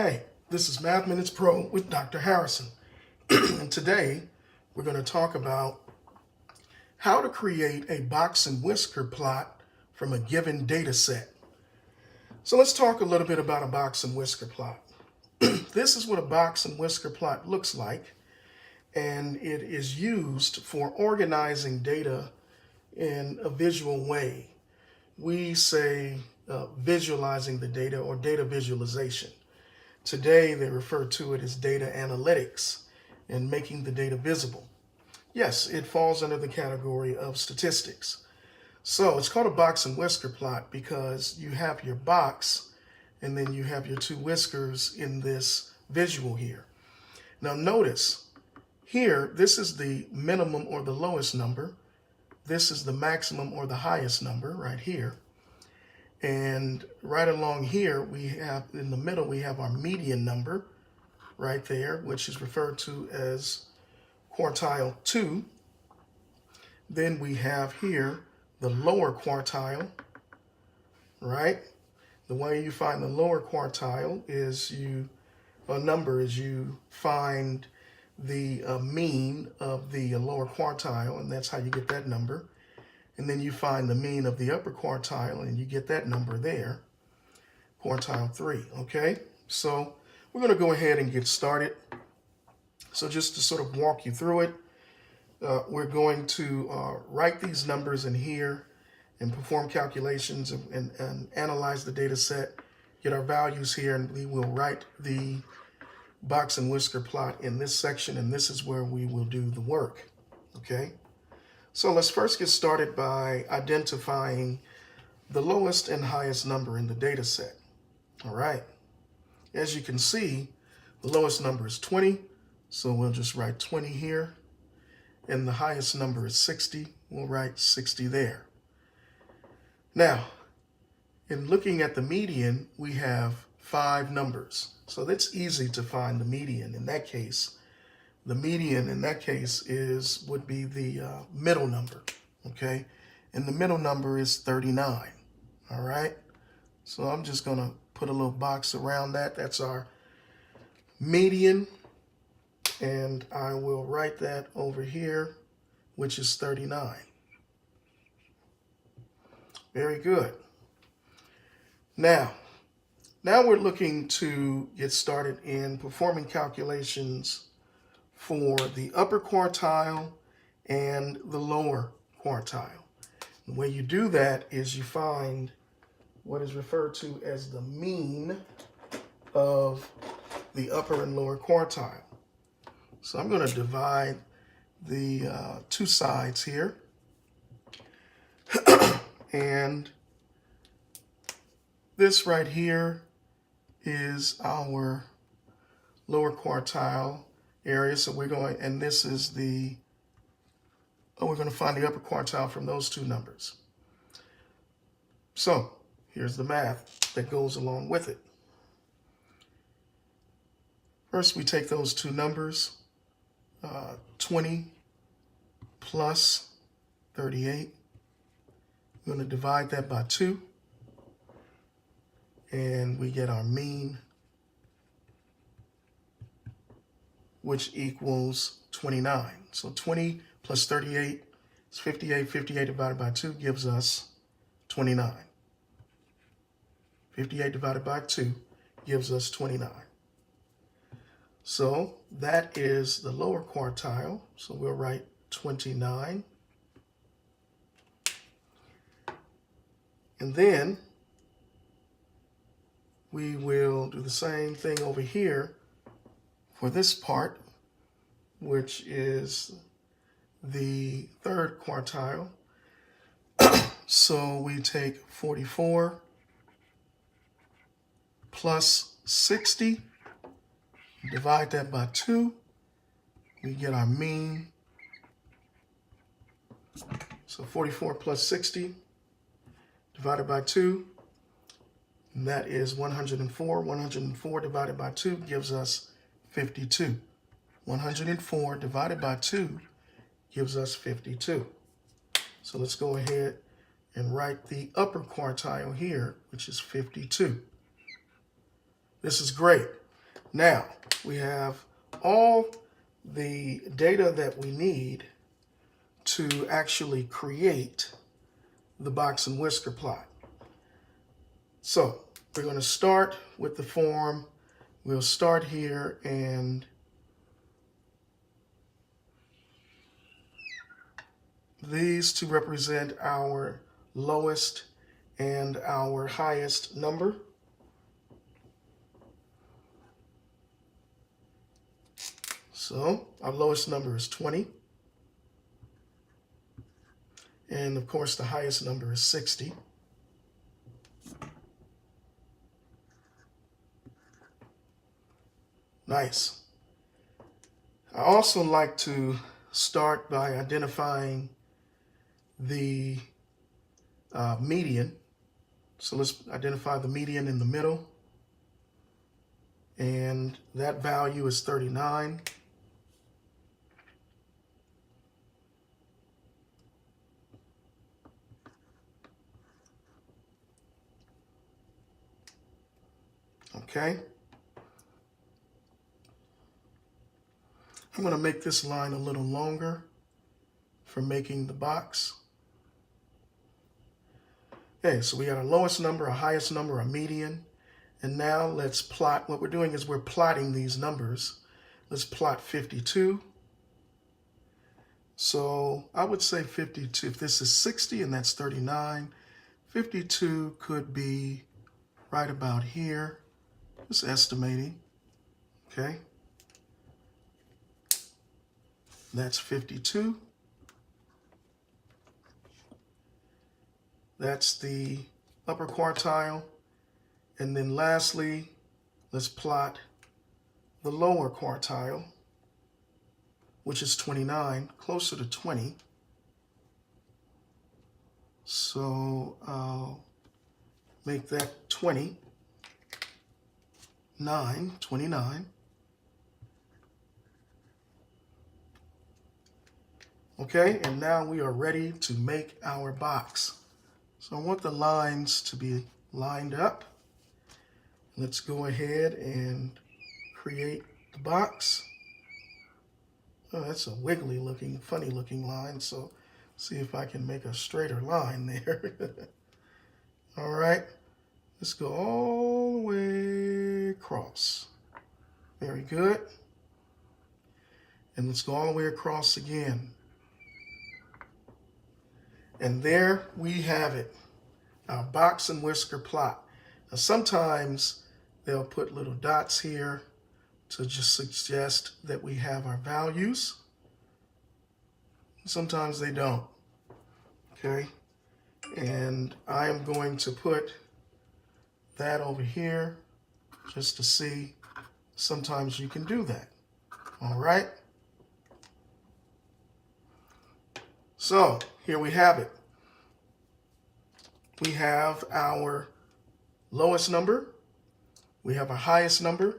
Hey, this is Math Minutes Pro with Dr. Harrison. And today we're going to talk about how to create a box and whisker plot from a given data set. So let's talk a little bit about a box and whisker plot. This is what a box and whisker plot looks like, and it is used for organizing data in a visual way. We say visualizing the data or data visualization. Today, they refer to it as data analytics and making the data visible. Yes, it falls under the category of statistics. So it's called a box and whisker plot because you have your box and then you have your two whiskers in this visual here. Now notice here, this is the minimum or the lowest number. This is the maximum or the highest number right here. And right along here, we have, in the middle, we have our median number right there, which is referred to as quartile 2. Then we have here the lower quartile, right? The way you find the lower quartile is you find the mean of the lower quartile, and that's how you get that number. And then you find the mean of the upper quartile, and you get that number there, quartile 3, okay? So we're going to go ahead and get started. So just to sort of walk you through it, we're going to write these numbers in here and perform calculations and analyze the data set, get our values here, and we will write the box and whisker plot in this section, and this is where we will do the work, okay? So let's first get started by identifying the lowest and highest number in the data set. All right. As you can see, the lowest number is 20, so we'll just write 20 here. And the highest number is 60. We'll write 60 there. Now, in looking at the median, we have 5 numbers. So that's easy to find the median in that case. The median in that case would be the middle number, okay? And the middle number is 39, all right? So I'm just going to put a little box around that. That's our median, and I will write that over here, which is 39. Very good. Now we're looking to get started in performing calculations for the upper quartile and the lower quartile. The way you do that is you find what is referred to as the mean of the upper and lower quartile. So I'm going to divide the two sides here. And this right here is our lower quartile area. So we're going, and this is we're going to find the upper quartile from those two numbers. So here's the math that goes along with it. First, we take those two numbers, 20 plus 38. We're going to divide that by 2, and we get our mean, which equals 29. So 20 plus 38 is 58. 58 divided by 2 gives us 29. 58 divided by 2 gives us 29. So that is the lower quartile. So we'll write 29. And then we will do the same thing over here for this part, which is the third quartile. So we take 44 plus 60, divide that by 2, we get our mean. So 44 plus 60 divided by 2, and that is 104. 104 divided by 2 gives us 52. 104 divided by 2 gives us 52. So let's go ahead and write the upper quartile here, which is 52. This is great. Now, we have all the data that we need to actually create the box and whisker plot. So we're going to start with the form. We'll start here, and these to represent our lowest and our highest number. So our lowest number is 20. And of course, the highest number is 60. Nice. I also like to start by identifying the median. So let's identify the median in the middle. And that value is 39. Okay. I'm going to make this line a little longer for making the box. Okay, so we got our lowest number, our highest number, our median. And now let's plot. What we're doing is we're plotting these numbers. Let's plot 52. So I would say 52. If this is 60 and that's 39, 52 could be right about here. Just estimating. Okay. That's 52. That's the upper quartile. And then lastly, let's plot the lower quartile, which is 29, closer to 20. So I'll make that 29. Okay, and now we are ready to make our box. So I want the lines to be lined up. Let's go ahead and create the box. Oh, that's a wiggly looking, funny looking line. So see if I can make a straighter line there. All right, let's go all the way across. Very good. And let's go all the way across again. And there we have it, our box and whisker plot. Now sometimes they'll put little dots here to just suggest that we have our values. Sometimes they don't, okay? And I am going to put that over here just to see. Sometimes you can do that, all right? So here we have it. We have our lowest number, we have our highest number,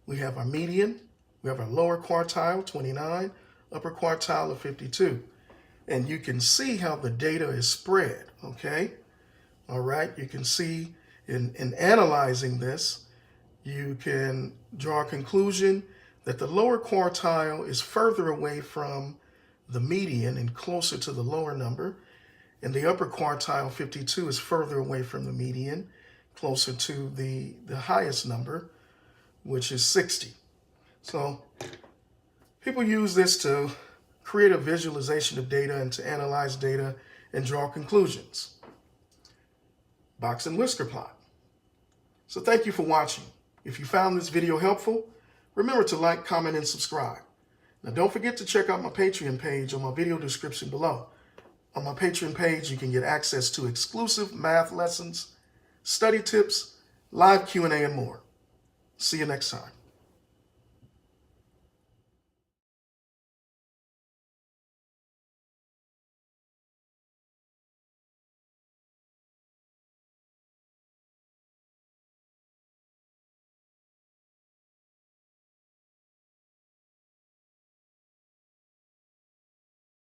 we have our median, we have our lower quartile, 29, upper quartile of 52. And you can see how the data is spread, okay? All right, you can see in analyzing this, you can draw a conclusion that the lower quartile is further away from the median and closer to the lower number, and the upper quartile, 52, is further away from the median, closer to the highest number, which is 60. So people use this to create a visualization of data and to analyze data and draw conclusions. Box and whisker plot. So thank you for watching. If you found this video helpful, remember to like, comment, and subscribe. Now don't forget to check out my Patreon page on my video description below. On my Patreon page, you can get access to exclusive math lessons, study tips, live Q&A, and more. See you next time.